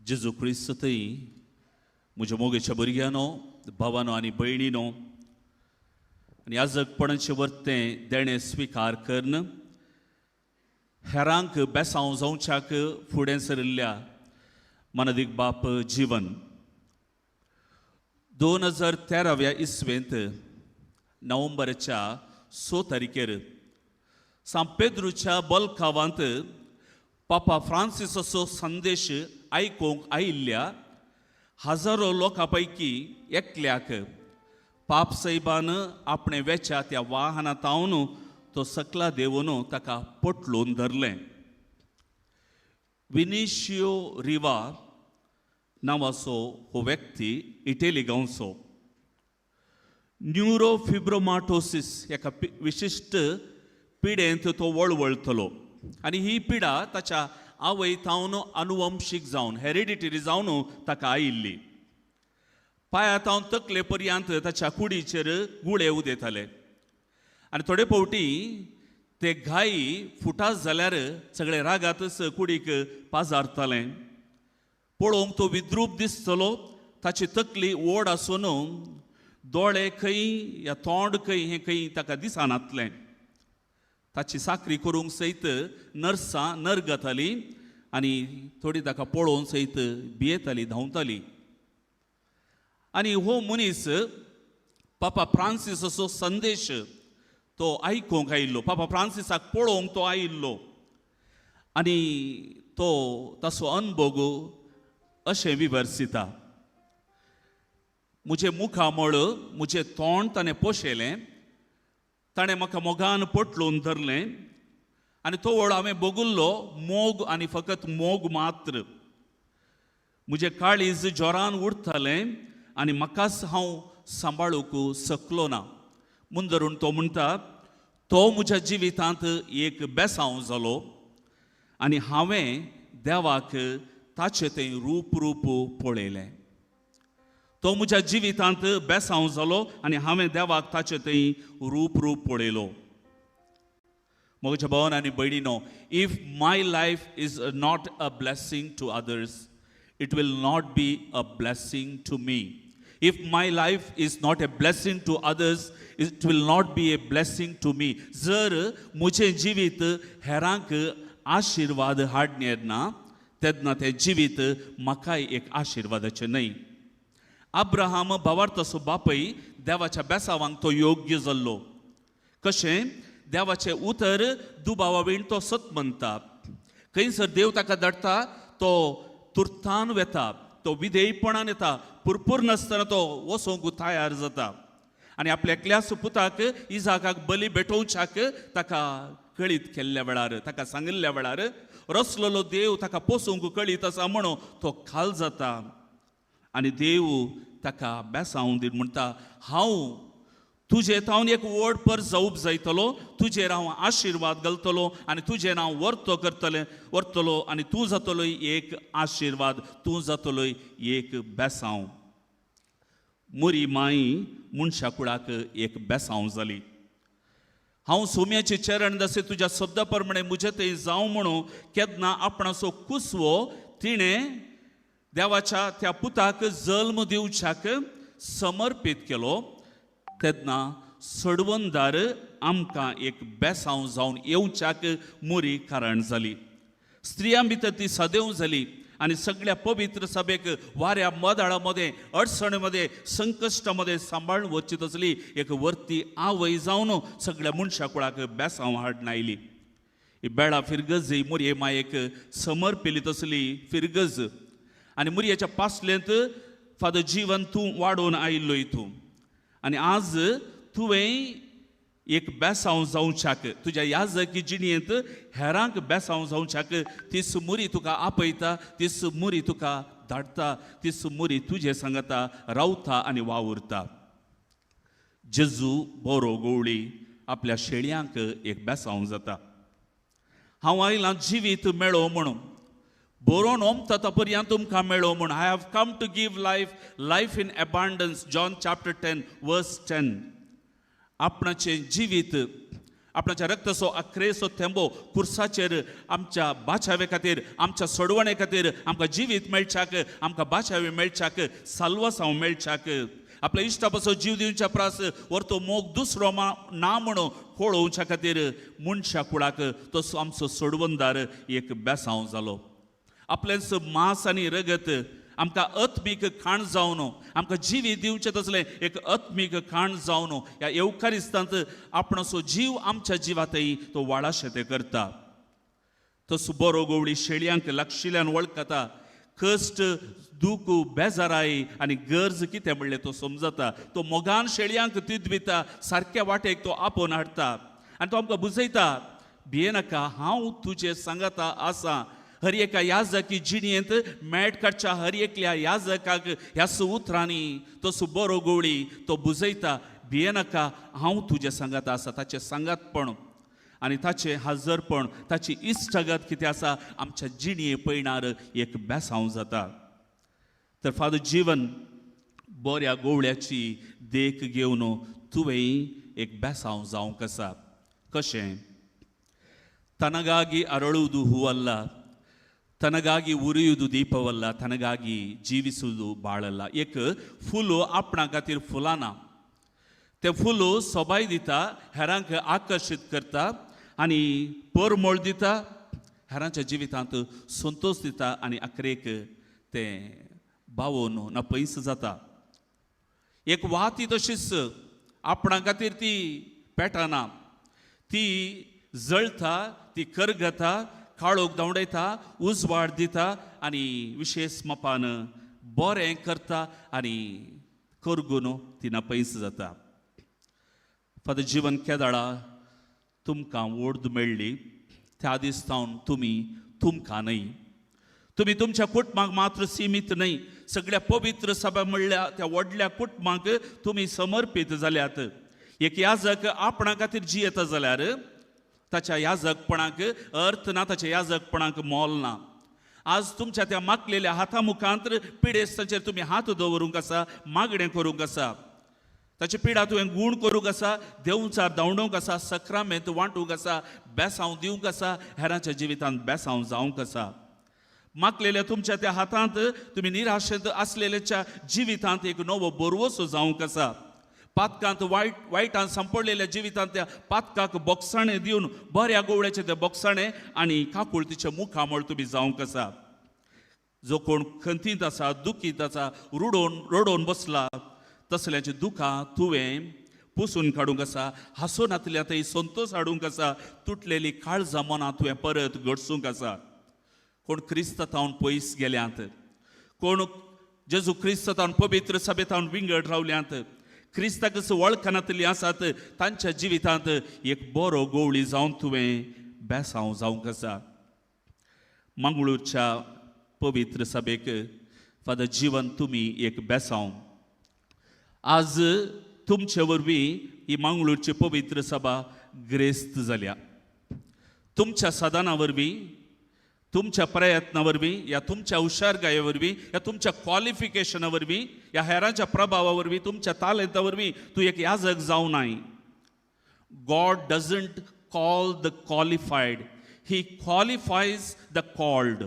जेजू क्रिस्त थंय म्हज्या मोगेच्या भुरग्यानो भावानो आनी भयणीनो आनी आजकपणाचें वर्तें देणें स्विकार करन हेरांक बेसांव जावच्याक फुडें सरिल्ल्या मानदीक बाप जीवन 2013 इस्वेंत नोव्हेंबराच्या 6 तारखेर सान पेद्रूच्या बल्कावांत पापा फ्रांसिसाचो संदेश आयकूंक आयिल्ल्या हजारो लोकां पैकी एकल्याक पाप साहेबान आपणे वेच्या त्या वाहनांतावन तो सकला देवून ताका पटलून धरलें. विनिशियो रिवा नांवाचो हो व्यक्ती इटेली गांवचो. न्यूरोफिब्रोमाटोसिस एका विशिश्ट पिडेंत तो वळवळतलो आनी ही पिडा ताच्या आवयतावन अनुवंशीक जावन हेरिडिटरी जावन ताका आयिल्ली. पांयातावन तकले पर्यंत ताच्या कुडीचेर गुळे उदेताले आनी थोडे फावटी ते घाई फुटास जाल्यार सगळे रागातच कुडीक पाजारताले. पळोवंक तो विद्रूप दिसतलो. ताची तकली व्हड आसून दोळे खंय या तोंड खंय हें खंय ताका दिसनातलें. ताची साखरी करूंक सयत नर्सां नरगतालीं आनी थोडी ताका पळोवन सयत भियेतालीं धांवतालीं. आनी हो मनीस पापा फ्रांसिसाचो संदेश तो आयकूंक आयिल्लो. पापा फ्रांसिसाक पळोवंक तो आयिल्लो आनी तो ताचो अनुभव अशें विवर्सिता. म्हजें मुखामळ म्हजें तोंड ताणें पोशेलें. ताणें म्हाका मोगान पटलून धरलें आनी तो वेळ हांवें बगुल्लो मोग आनी फकत मोग मात्र. म्हजें काळीज जोरान उरतालें आनी म्हाकाच हांव सांबाळूंक शकलो ना. मुंदरून तो म्हणटा तो म्हज्या जिवितांत एक बेसांव जालो आनी हांवें देवाक ताचें तें रूप पळयलें. तो म्हज्या जिवितांत बेसांव जालो आनी हांवें देवाक ताचें तें रूप पळयलो. म्हज्या भावान आनी भयणीनो, if my life is not a blessing to others, it will not be a blessing to me. If my life is not a blessing to others, it will not be a blessing to me. जर मुझे जीवित हेरांक आशीर्वाद हाडण्यार ना तेन्ना तें जीवित म्हाकाय एक आशीर्वादाचें न्हय. अब्राहम भावार्थाचो बापूय देवाच्या बेसावांक तो योग्य जाल्लो. कशें? देवाचें उतर दुबावावीण तो सत म्हणटा. खंयसर देव ताका धाडटा तो तुर्तान वेता, तो विधेयपणान येता, पुरपूर नासतना तो वचोंक तयार जाता. आनी आपल्या एकल्याच पुताक इजाकाक बली भेटोवच्याक ताका कळीत केल्ल्या वेळार, ताका सांगिल्ल्या वेळार रचलेलो देव ताका पोसूंक कळीत आसा म्हणून तो खाल जाता. आनी देव ताका बेसांव दिवन म्हणटा, हांव तुजे तावन एक व्हड पर जावप जायतलो, तुजेर हांव आशिर्वाद घालतलो आनी तुजें नांव व्हरतलो आनी तूं जातलो एक आशिर्वाद, तूं जातलो एक बेसांव. मुरी माई मनशा कुळाक एक बेसांव जाली. हांव सोम्याचे चरण जसे तुज्या शब्दा प्रमाणे म्हजे थंय जावं म्हणून केन्ना आपणाचो कुसवो तिणें देवाच्या त्या पुताक जल्म दिवच्याक समर्पीत केलो. तेन्ना सडवंदार आमकां एक बेसांव जावन येवच्याक मुरी कारण जाली. स्त्रियां भितर ती सदैव जाली आनी सगळ्या पवित्र सभेक वाऱ्या मदाळामध्ये, अडचणीमध्ये, संकश्टामध्ये सांबाळून वचीत असली एक वर्ती आवय जावन सगळ्या मनशा कुळाक बेसांव हाडून आयली. ही बेळा फिरगज ही मुरये मायेक समर्पिली तसली फिरगज. आनी मुरयेच्या पासलेंत फादर जीवन तूं वाडोवन आयिल्लो हितून. आनी आज तुवें एक बेसांव जावच्याक, तुज्या याजकी जिणेंत हेरांक बेसांव जावच्याक तीच मुरी तुका आपयता, तीच मुरी तुका धाडटा, तीच मुरी तुजे सांगता रावता आनी वावुरता. जेजू बरो गवळी आपल्या शेळयांक एक बेसांव जाता. हांव आयलां जिवीत मेळो म्हणून, बरो नोमता पर्यंत तुमकां मेळो म्हूण. I have come to give life in abundance. John chapter 10 verse 10. आपणाचें जिवीत आपणाच्या रक्तसो अख्रेसो थेंबो कुर्साचेर आमच्या बाछावे खातीर आमच्या सोडवणे खातीर आमकां जिवीत मेळच्याक आमकां बाछावे मेळच्याक साल्वसांव मेळच्याक आपल्या इश्टा पासो जीव दिवच्या प्रास व्हरतो मोग दुसरो ना म्हणून खोळोवच्या खातीर मनशा कुळाक तो आमचो सोडवणदार एक बेसांव जालो. आपलेंच मांस आनी रगत आमकां आत्मीक खाण जावन आमकां जिवीत दिवचें तसलें एक आत्मीक खाण जावन ह्या येवकारिस्तांत आपणाचो जीव आमच्या जिवातय तो वाडाशें करता. तसो बरो गवळी शेळयांक लागशिल्ल्यान वळखता. कश्ट दूख बेजाराय आनी गरज कितें म्हणलें तो समजता. तो मोगान शेळयांक तिदविता, सारक्या वाटेक तो आपोवन हाडटा आनी तो आमकां बुजयता. भियेनाका, हांव तुजे सांगाता आसा. हर एका याजकी जिणयेंत मेट काडच्या हर एकल्या याजकाक ह्या उतरांनी तसो बरो गवळी तो बुजयता. भियेनाका, हांव तुजे सांगाता आसा. ताचें सांगातपण आनी ताचें हजरपण, ताची इश्टागत कितें आसा आमच्या जिणये पळयणार एक बेसांव जाता. तर फादर जीवन बऱ्या गवळ्याची देख घेवन तुवें एक बेसांव जावंक आसा. कशें? ತನಗಾಗಿ ಅರಳುವುದು ಹೂವಲ್ಲ, ತನಗಾಗಿ ಉರಿಯುವುದು ದೀಪವಲ್ಲ, ತನಗಾಗಿ ಜೀವಿಸುವುದು ಬಾಳಲ್ಲ. एक फूल आपणा खातीर फुलाना. ते फूल सोबाय दिता, हेरांक आकर्शीत करता आनी परमळ दिता, हेरांच्या जिवितांत संतोष दिता आनी आखरेक ते बावोन नपयस जाता. एक वाती तशीच आपणा खातीर ती पेटाना, ती जळता, ती करगता, काळोख धांवडयता, उजवाड दिता आनी विशेष मापान बरें करता आनी करगून ती नपयस जाता. फादर जीवन केदाळा तुमकां वोर्द मेळ्ळी त्या दिसतावन तुमकां न्हय, तुमी तुमच्या कुटुंबाक मात्र सीमित न्हय, सगळ्या पवित्र सभा म्हणल्या त्या व्हडल्या कुटुंबाक तुमी समर्पीत जाल्यात. एक याजक आपणा खातीर जियेता जाल्यार ताच्या याजकपणाक अर्थ ना, ताच्या याजकपणाक मोल ना. आज तुमच्या त्या मागलेल्या हाता मुखांत पिडेस्ताचेर तुमी हात दवरूंक आसा, मागणें करूंक आसा, ताची पिडा तुवें गूण करूंक आसा, देवचार धांवडोवंक आसा, सक्रामेंत वांटूंक आसा, बेसांव दिवंक आसा, हेरांच्या जिवितांत बेसांव जावंक आसा. मागलेल्या तुमच्या त्या हातांत तुमी निराशेंत आसलेल्याच्या जिवितांत एक नवो बरवसो जावंक आसा. पातकांत वायटान सांपडलेल्या जिवितांत त्या पातकाक बोगसाणें दिवन बऱ्या गवळ्याचें तें बोगसाणें आनी काकुळतीचें मुखामळ तुमी जावंक आसा. जो कोण खंतीत आसा, दुखीत आसा, रडोवन बसला, तसल्याची दुखां तुवें पुसून काडूंक आसा. हांसून हातल्यातय संतोश हाडूंक आसा. तुटलेली काळजां मनां तुवें परत घडसूंक आसा. कोण क्रिस्तांतावन पयस गेल्यांत, कोण जेजू क्रिस्तांतावन पवित्र सभेतावन विंगड रावल्यांत, क्रिस्ताक वळखनातली आसात, तांच्या जिवितांत एक बरो गवळी जावन तुवें बेसांव जावंक आसा. मंगळूरच्या पवित्र सभेक फादर जीवन तुमी एक बेसांव. आज तुमचे वरवीं ही मंगळूरची पवित्र सभा ग्रेस्त जाल्या. तुमच्या सदाना वरवीं, तुमच्या प्रयत्ना वरवीं, या तुमच्या हुशारगाये वरवीं, या तुमच्या क्वॉलिफिकेशना वरवीं, या हेरांच्या प्रभावा वरवीं, तुमच्या तालंता वरवीं तूं एक याजक जावं नाय. God doesn't call the qualified, he qualifies the called.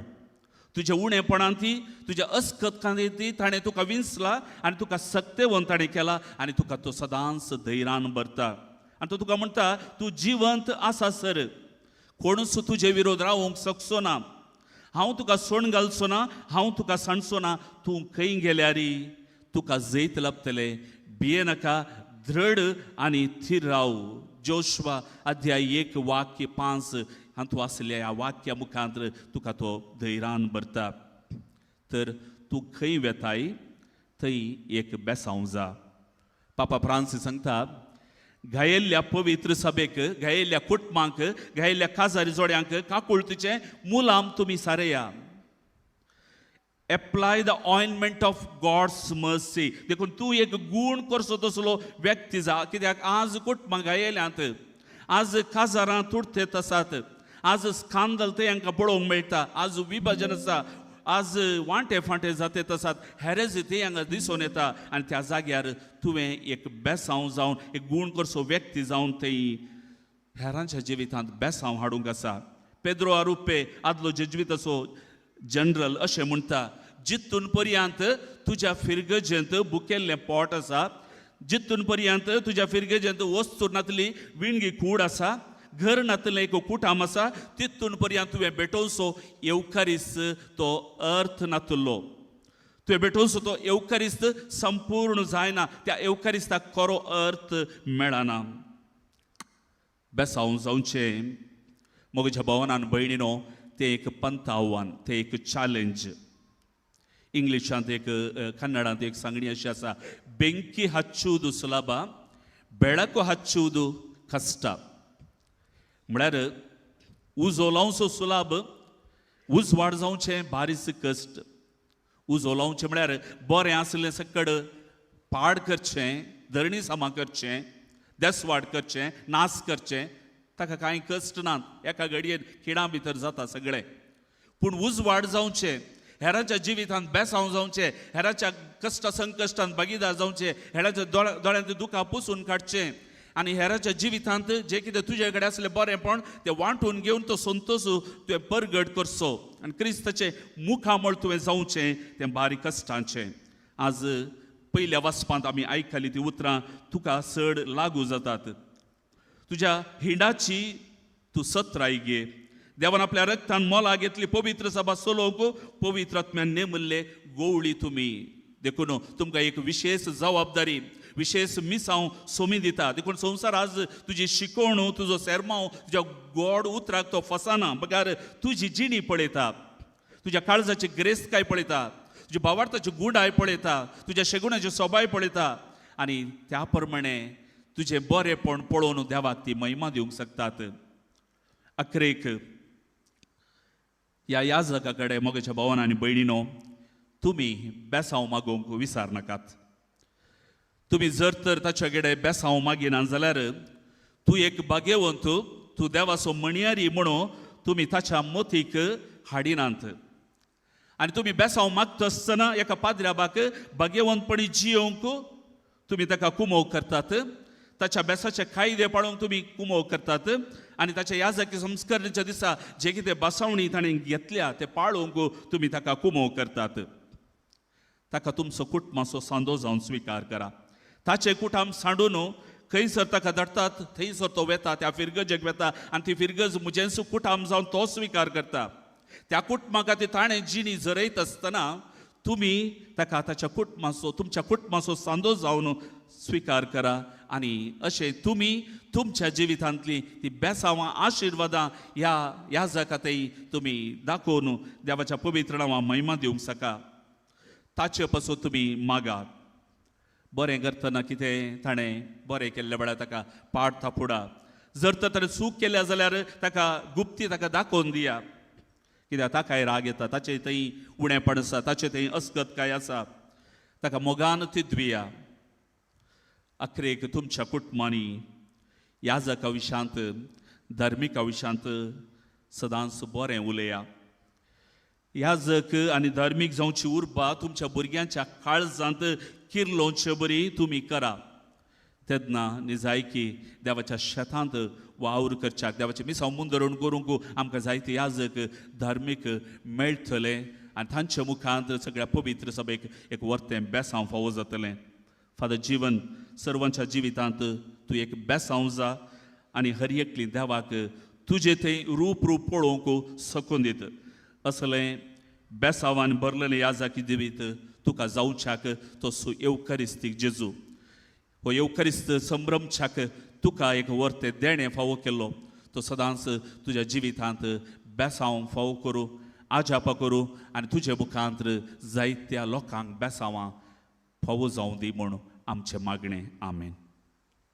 तुज्या उणेपणान ती, तुज्या अस्खतकांनी ती ताणें तुका विंचला आनी तुका सक्तेवन ताणें केला आनी तुका तो सदांच धैर्यान भरता. आनी तो तुका म्हणटा तूं जिवंत आसा सर, कोणूच तुजे विरोध रावूंक शकचो ना. हांव तुका सोण घालचो ना, हांव तुका सांडचो ना. तूं खंय गेल्यार तुका जैत लभतले. भियेनाका, दृढ आनी थीर राव. जोशवा अध्याय 1 वाक्य 5 हातूंत आसलेल्या ह्या वाक्या मुखांत तुका तो धैर्यान भरता. तर तूं खंय वेताय थंय एक बेसांव जा. पापा फ्रांसीस सांगता, घायेल्ल्या पवित्र सभेक, घायेल्ल्या कुटुंबांक, घायेल्ल्या काजारी जोड्यांक काकुळतीचें मुलाम तुमी सारया. Apply the ointment of God's mercy. देखून तूं एक गूण करचो तसलो व्यक्ती जा. कित्याक आज कुटुंबां घायेल्यांत, आज काजारां तुडतेत आसात, आज स्कांदल ते हांकां पळोवंक मेळटा, आज विभाजन आसा, आज वांटे फांटे जातेत आसात, हेरेजी ते हांगा दिसून येता. आनी त्या जाग्यार तुवें एक बेसांव जावन, एक गूण करचो व्यक्ती जावन थंय हेरांच्या जिवितांत बेसांव हाडूंक आसा. पेद्रो आरुप्पे आदलो जेजुवीत असो जनरल अशें म्हणटा, जितून पर्यंत तुज्या फिरगजेंत बुकेल्लें पोट आसा, जितून पर्यंत तुज्या फिरगजेंत वस्तू नातली विणगी कूड आसा, घर नातलें एक कुटाम आसा, तितून पर्यंत तुवें भेटोवचो येवकारिस्त तो अर्थ नातलो. तुवें भेटोवचो तो येवकारिस्त संपूर्ण जायना, त्या येवकारिस्ताक खरो अर्थ मेळना. बेसांव जावचें म्हज्या भावान भयणीनो, तें एक पंत आव्हान, तें एक चॅलेंज. इंग्लिशांत एक कन्नडांत एक सांगणी अशी आसा, ಬೆಂಕಿ ಹಚ್ಚುವುದು ಸುಲಭ, ಬೆಳಕು ಹಚ್ಚುವುದು ಕಷ್ಟ. म्हळ्यार उज ओलावचो सुलभ, उज वाड जावचें बारीक कश्ट. उज ओलावचें म्हळ्यार बरें आसलें सकड पाड करचें, धरणी सामा करचें, देसवाड करचें, नास करचें, ताका कांय कश्ट नात. एका घडयेन खिणा भितर जाता सगळें. पूण उज वाड जावचें, हेरांच्या जिवितांत बेसांव जावचें, हेरांच्या कश्ट संकश्टांत भागीदार जावचें, हेरांच्या दोळ्यांतलीं दुखां पुसून काडचें, आनी हेरांच्या जिवितांत जें कितें तुजे कडेन आसलें बरेंपण तें वांटून घेवन तो संतोश तुवें परगट करचो आनी क्रिस्ताचें मुखामळ तुवें जावचें, तें बारीक कश्टांचें. आज पयल्या वाचपांत आमी आयकली तीं उतरां तुका चड लागू जातात. तुज्या हिंडाची तूं सत्राय घे. देवान आपल्या रक्तान मोला घेतली पवित्र सभा चलोवंक, पवित्र आत्म्यान नेमल्ले गोवळी तुमी. देखून तुमकां एक विशेष जबाबदारी, विशेष मिसांव सोमी दिता. देखून संवसार आज तुजी शिकवण, तुजो सेरमांव, तुज्या गोड उतराक तो फसाना, बगार तुजी जिणी पळयता, तुज्या काळजाची गिरेस्तकाय पळयता, तुज्या भावार्थाची गुणाय पळयता, तुज्या शेगुणाची सोबाय पळयता, आनी त्या प्रमाणे तुजें बरेंपण पळोवन देवाक ती महिमा दिवंक शकतात. अखेरेक ह्या याजका कडेन मोगेच्या भावान आनी भयणीनो, तुमी बेसांव मागोवंक विसार नाकात. तुमी जर तर ताचे कडेन बेसांव मागिना जाल्यार तूं एक भाग्यवंत, तूं देवाचो मणयारी म्हणून तुमी ताच्या मतीक हाडिनात. आनी तुमी बेसांव मागता आसतना एका पाद्र्याबाक भाग्यवंतपणी जियोवंक तुमी ताका कुमोव करतात, ताच्या बेसाचे कायदे पाळोवंक तुमी कुमोव करतात, आनी ताच्या याजकी संस्करणाच्या दिसा जे कितें बसावणी ताणें घेतल्या ते पाळोवंक तुमी ताका कुमोव करतात. ताका तुमचो कुटुंबाचो सांदो जावन स्विकार करा. ताचे कुटाम सांडून खंयसर ताका धाडटात थंयसर तो वेता, त्या फिरगजेक वेता, आनी ती फिरगज म्हजेंच कुटाम जावन तो स्विकार करता. त्या कुटुंबा खातीर ताणें जिणी जरयत आसतना तुमी ताका ताच्या कुटुंबाचो, तुमच्या कुटुंबाचो सांदो जावन स्विकार करा. आनी अशें तुमी तुमच्या जिवितांतली ती बेसांवां आशिर्वादां ह्या जगातय तुमी दाखोवन देवाच्या पवित्र नांवां महिमा दिवंक सका. ताचे पासून तुमी मागात. बरें करतना कितें ताणें बरें केल्ल्या वेळार ताका पाड थापुडा. जर तर ताणें चूक केल्या जाल्यार ताका गुप्ती ताका दाखोवन दिया, कित्याक ताकाय राग येता, ताचे थंय उणेपण आसा, ताचे थंय अस्कतकाय आसा, ताका मोगान तिदविया. अखेरेक तुमच्या कुटुंबांनी याजका विशांत, धार्मिका विशांत सदांच बरें उलया. याजक आनी धार्मीक जावची उर्बा तुमच्या भुरग्यांच्या काळजांत किर्लोवचे बरी तुमी करा. तेन्ना निजायकी देवाच्या शेतांत वावर करच्याक, देवाचे मिसांव मुंदरण करूंक आमकां जायते याजक धार्मीक मेळटले, आनी तांच्या मुखांत सगळ्या पवित्र सभेक एक वर्तें बेसांव फावो जातलें. फादर जीवन सर्वांच्या जिवितांत तूं एक बेसांव जा आनी हर एकली देवाक तुजें थंय रूप पळोवंक सकून दित. असलें बेसांवान भरलेलें याजकी जिवीत तुका जावच्याक तसो येवकारिस्तीक जेजू, हो येवकारिस्त संभ्रमच्याक तुका एक वर्तें देणें फावो केल्लो, तो सदांच तुज्या जिवितांत बेसांव फावो करूं, आजापा करूं, आनी तुजे मुखांत जायत्या लोकांक बेसांवां फावो जावं दी म्हूण आमचें मागणें. आमेन.